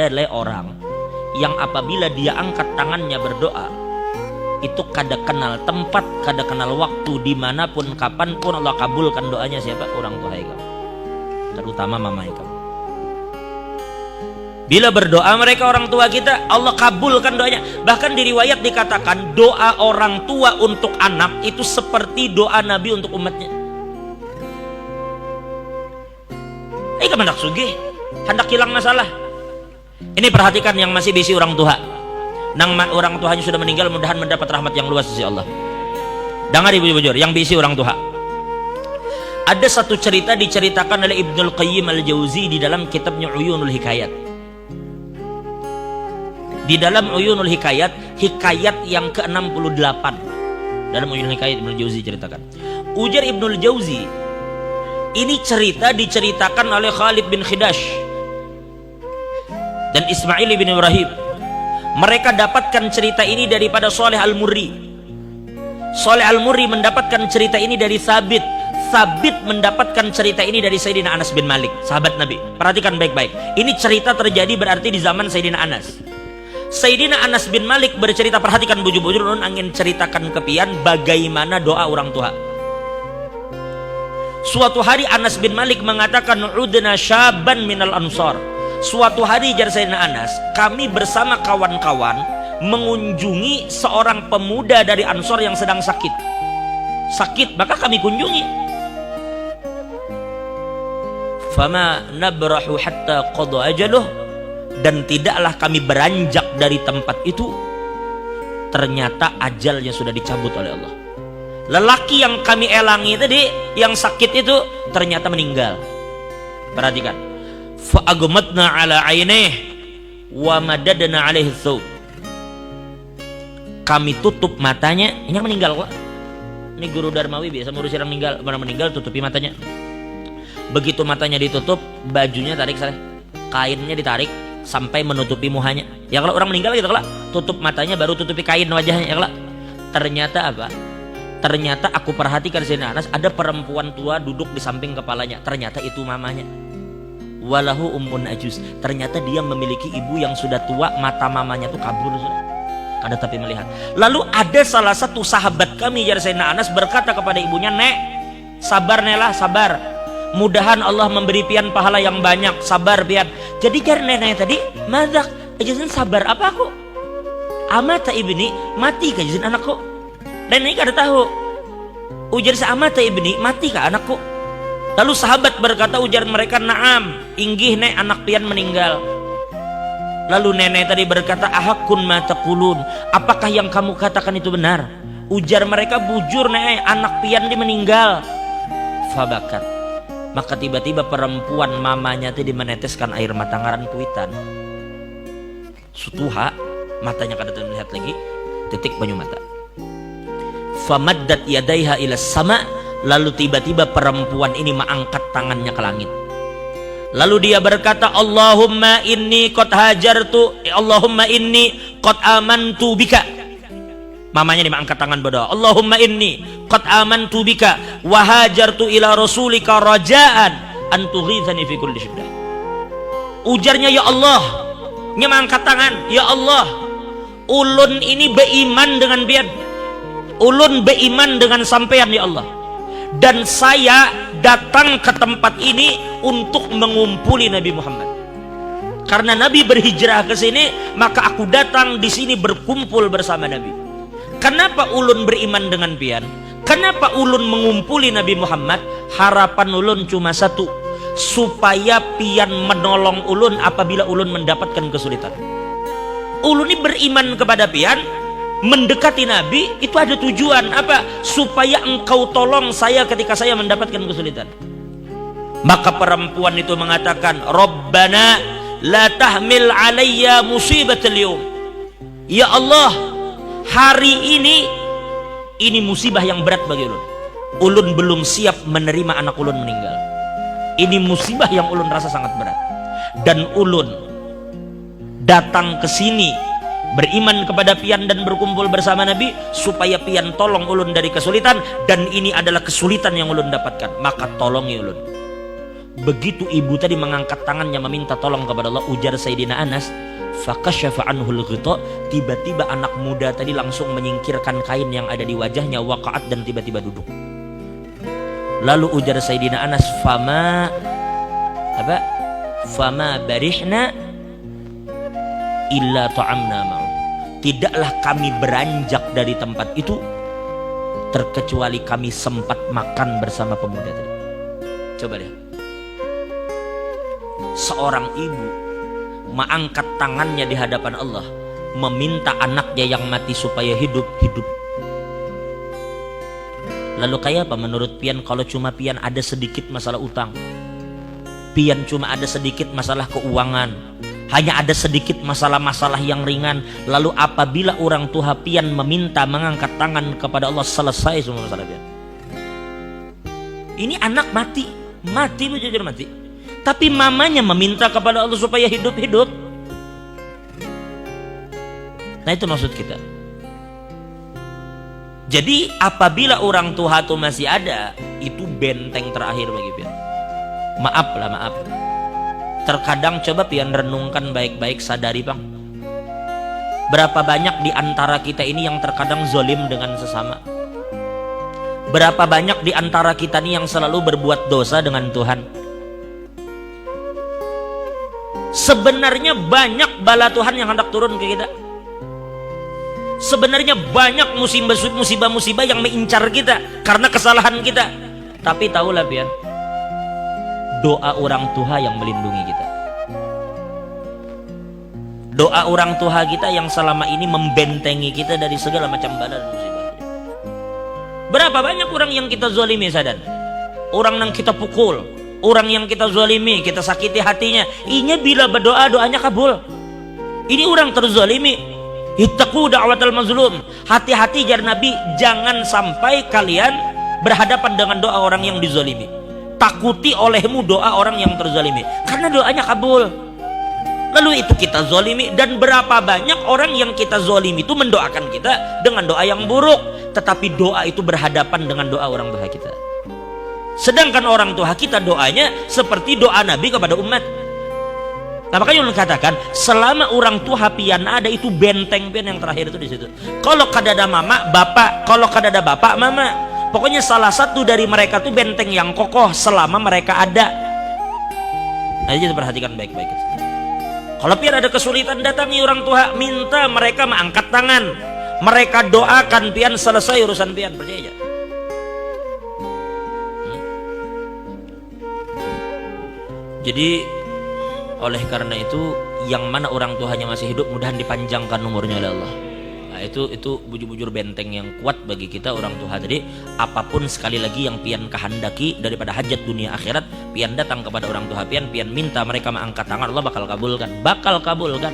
ada orang yang apabila dia angkat tangannya berdoa, itu kada kenal tempat, kada kenal waktu, dimanapun, kapanpun Allah kabulkan doanya. Siapa? Orang tua kamu, terutama mama kamu. Bila berdoa mereka orang tua kita, Allah kabulkan doanya. Bahkan di riwayat dikatakan doa orang tua untuk anak itu seperti doa Nabi untuk umatnya. Hendak sugih, hendak hilang masalah. Ini perhatikan yang masih bisi orang tua. Nang orang tuanya sudah meninggal, mudahan mendapat rahmat yang luas dari Allah. Dengar ibu bujur, yang bisi orang tua. Ada satu cerita diceritakan oleh Ibnul Qayyim Al-Jauzi di dalam kitabnya Uyunul Hikayat. Di dalam Uyunul Hikayat, hikayat yang ke-68. Dalam Uyunul Hikayat Ibnul Jauzi ceritakan. Ujar Ibnul Jauzi, ini cerita diceritakan oleh Khalid bin Khidash dan Ismail bin Ibrahim. Mereka dapatkan cerita ini daripada Saleh Al-Murri. Saleh Al-Murri mendapatkan cerita ini dari Sabit. Sabit mendapatkan cerita ini dari Sayyidina Anas bin Malik, sahabat Nabi. Perhatikan baik-baik. Ini cerita terjadi berarti di zaman Sayyidina Anas. Sayyidina Anas bin Malik bercerita, perhatikan bujur-bujur, nun angin ceritakan kepian bagaimana doa orang tua. Suatu hari Anas bin Malik mengatakan, "Udna syaban minal ansar." Suatu hari jar Sayyidina Anas, kami bersama kawan-kawan mengunjungi seorang pemuda dari Ansor yang sedang sakit. Sakit, maka kami kunjungi. Fama nabrahu hatta qada ajaluh, dan tidaklah kami beranjak dari tempat itu, ternyata ajalnya sudah dicabut oleh Allah. Lelaki yang kami elangi tadi, yang sakit itu ternyata meninggal. Perhatikan. Fa'agmatna ala ainih wa madadna alaihi thawb. Kami tutup matanya, ini yang meninggal kok. Ini guru Darmawi biasa ngurus orang meninggal, orang meninggal tutupi matanya. Begitu matanya ditutup, bajunya tarik saleh. Kainnya ditarik sampai menutupi muhanya. Ya kalau orang meninggal gitu kalau tutup matanya baru tutupi kain wajahnya ya kalau. Ternyata apa? Ternyata aku perhatikan Sayyidina Anas, ada perempuan tua duduk di samping kepalanya. Ternyata itu mamanya. Walahu ummun ajuz. Ternyata dia memiliki ibu yang sudah tua, mata mamanya tuh kabur sudah. Kada tapi melihat. Lalu ada salah satu sahabat kami jar Sayyidina Anas berkata kepada ibunya, "Nek, sabar Nela, sabar. Mudahan Allah memberi pian pahala yang banyak. Sabar pian." Jadi jar nenek tadi, "Madak, ajazan sabar apa aku? Amata ibni, mati kajazan anakku." Dan ini kada tahu. Ujar seamata ibni, mati kah anakku? Lalu sahabat berkata, ujar mereka, "Naam, inggih nek anak pian meninggal." Lalu nenek tadi berkata, "Ahakun ma taqulun?" Apakah yang kamu katakan itu benar? Ujar mereka, "Bujur nek anak pian di meninggal." Fabakat. Maka tiba-tiba perempuan mamanya tadi meneteskan air mata ngaran kuitan. Sutuha, matanya kada melihat lagi, titik banyu mata. Famaddat yadaiha ila sama, lalu tiba-tiba perempuan ini mengangkat tangannya ke langit. Lalu dia berkata, "Allahumma inni qad hajartu, Allahumma inni qad amantu bika." Mamanya ini mengangkat tangan berdoa, "Allahumma inni qad amantu bika wa hajartu ila rasulika rajaan an tughithani fi kulli syiddah." Ujarnya, "Ya Allah," nya mengangkat tangan, "Ya Allah, ulun ini beriman dengan biad. Ulun beriman dengan sampean ya Allah. Dan saya datang ke tempat ini untuk mengumpuli Nabi Muhammad. Karena Nabi berhijrah ke sini, maka aku datang di sini berkumpul bersama Nabi. Kenapa ulun beriman dengan pian? Kenapa ulun mengumpuli Nabi Muhammad? Harapan ulun cuma satu, supaya pian menolong ulun apabila ulun mendapatkan kesulitan. Ulun ini beriman kepada pian, mendekati Nabi itu ada tujuan apa? Supaya engkau tolong saya ketika saya mendapatkan kesulitan." Maka perempuan itu mengatakan, "Rabbana la tahmil alayya musibatal yawm." Ya Allah, hari ini musibah yang berat bagi ulun. Ulun belum siap menerima anak ulun meninggal. Ini musibah yang ulun rasa sangat berat. Dan ulun datang ke sini beriman kepada pian dan berkumpul bersama Nabi supaya pian tolong ulun dari kesulitan, dan ini adalah kesulitan yang ulun dapatkan, maka tolongi ulun. Begitu ibu tadi mengangkat tangannya meminta tolong kepada Allah, ujar Sayyidina Anas, fakasyafa anhul ghita, tiba-tiba anak muda tadi langsung menyingkirkan kain yang ada di wajahnya, waqa'at, dan tiba-tiba duduk. Lalu ujar Sayyidina Anas, fama barihna illa ta'amna ma'u, tidaklah kami beranjak dari tempat itu terkecuali kami sempat makan bersama pemuda tadi. Coba deh, seorang ibu mengangkat tangannya di hadapan Allah, meminta anaknya yang mati supaya hidup. Lalu kayak apa menurut pian kalau cuma pian ada sedikit masalah utang, pian cuma ada sedikit masalah keuangan, hanya ada sedikit masalah-masalah yang ringan, lalu apabila orang tua pian meminta mengangkat tangan kepada Allah, selesai semua masalah pian. Ini anak mati, jujur mati, tapi mamanya meminta kepada Allah supaya hidup. Nah itu maksud kita. Jadi apabila orang tua itu masih ada, itu benteng terakhir bagi pian. Maaf. Terkadang coba pian renungkan baik-baik, sadari bang, berapa banyak di antara kita ini yang terkadang zolim dengan sesama. Berapa banyak di antara kita ini yang selalu berbuat dosa dengan Tuhan. Sebenarnya banyak bala Tuhan yang hendak turun ke kita. Sebenarnya banyak musibah-musibah yang mengincar kita karena kesalahan kita. Tapi tahulah pian, doa orang tua yang melindungi kita. Doa orang tua kita yang selama ini membentengi kita dari segala macam bala dan musibah. Berapa banyak orang yang kita zalimi, sadar? Orang yang kita pukul, orang yang kita zalimi, kita sakiti hatinya. Ini bila berdoa, doanya kabul. Ini orang terzalimi. Ittaqu da'watal mazlum. Hati-hati jar Nabi, jangan sampai kalian berhadapan dengan doa orang yang dizalimi. Takuti olehmu doa orang yang terzalimi, karena doanya kabul. Lalu itu kita zalimi, dan berapa banyak orang yang kita zalimi itu mendoakan kita dengan doa yang buruk, tetapi doa itu berhadapan dengan doa orang tua kita. Sedangkan orang tua kita doanya seperti doa Nabi kepada umat. Nah makanya ulun katakan, selama orang tua pian ada, itu benteng pian yang terakhir itu di situ. Kalau kadada mama bapak, kalau kadada bapak mama, pokoknya salah satu dari mereka tuh benteng yang kokoh selama mereka ada. Nah jadi perhatikan baik-baik. Kalau pian ada kesulitan, datangi orang tua, minta mereka mengangkat tangan, mereka doakan pian, selesai urusan pian, percaya aja. Jadi oleh karena itu, yang mana orang tuanya masih hidup, mudahan dipanjangkan umurnya oleh Allah. Nah, itu bujur-bujur benteng yang kuat bagi kita orang tua. Jadi apapun sekali lagi yang pian kehendaki daripada hajat dunia akhirat, pian datang kepada orang tua pian minta mereka mengangkat tangan, Allah bakal kabulkan.